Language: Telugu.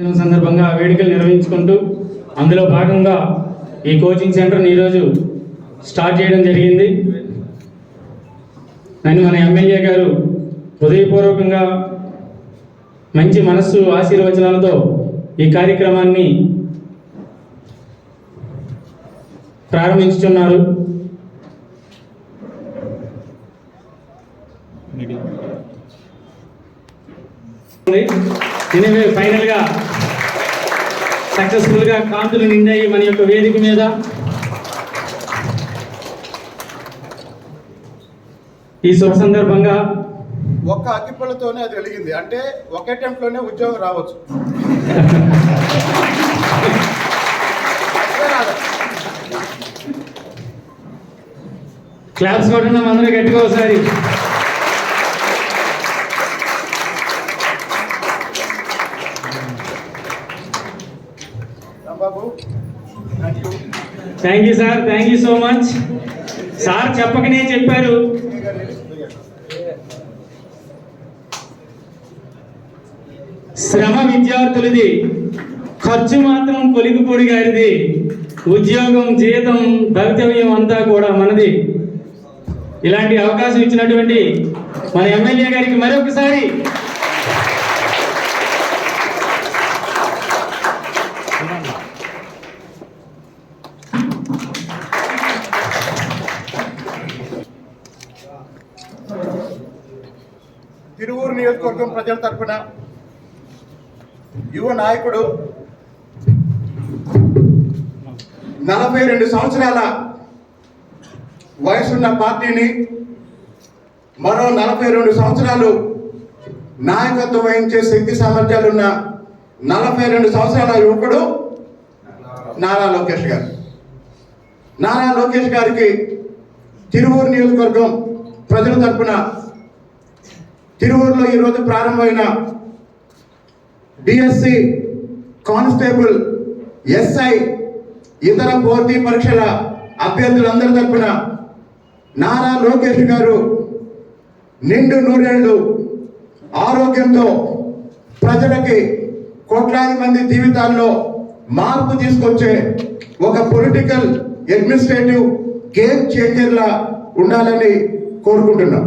సందర్భంగా వేడుకలు నిర్వహించుకుంటూ అందులో భాగంగా ఈ కోచింగ్ సెంటర్ని ఈరోజు స్టార్ట్ చేయడం జరిగింది. నన్ను మన ఎమ్మెల్యే గారు హృదయపూర్వకంగా మంచి మనస్సు ఆశీర్వచనాలతో ఈ కార్యక్రమాన్ని ప్రారంభించుతున్నారు. ఎనివే ఫైనల్గా సక్సెస్ఫుల్గా కాంతులు నిండాయి మన యొక్క వేదిక మీద. ఈ శుభ సందర్భంగా ఒక్క అగ్గిపుల్లతోనే అది వెలిగింది, అంటే ఒకే అటెంప్ట్లోనే ఉద్యోగం రావచ్చు. క్లాప్స్ కొట్టున్నాం అందరూ గట్టిగా ఒకసారి. Thank you sir, thank you so much. Sir చెప్పకనే చెప్పారు. శ్రమ విద్యార్థులది, ఖర్చు మాత్రం కొలిగిపూడి గారిది, ఉద్యోగం జీతం భవితవ్యం అంతా కూడా మనది. ఇలాంటి అవకాశం ఇచ్చినటువంటి మన ఎమ్మెల్యే గారికి మరొకసారి తిరువూరు నియోజకవర్గం ప్రజల తరఫున యువ నాయకుడు 42 సంవత్సరాల వయసున్న పార్టీని మరో 42 సంవత్సరాలు నాయకత్వం వహించే శక్తి సామర్థ్యాలున్న 42 సంవత్సరాల యువకుడు నారా లోకేష్ గారు. నారా లోకేష్ గారికి తిరువూరు నియోజకవర్గం ప్రజల తరఫున తిరువూరులో ఈరోజు ప్రారంభమైన డిఎస్సి, కానిస్టేబుల్, ఎస్ఐ, ఇతర పోటీ పరీక్షల అభ్యర్థులందరి తరఫున నారా లోకేష్ గారు నిండు నూరేళ్లు ఆరోగ్యంతో ప్రజలకి కోట్లాది మంది జీవితాల్లో మార్పు తీసుకొచ్చే ఒక పొలిటికల్ అడ్మినిస్ట్రేటివ్ గేమ్ చేంజర్లా ఉండాలని కోరుకుంటున్నాం.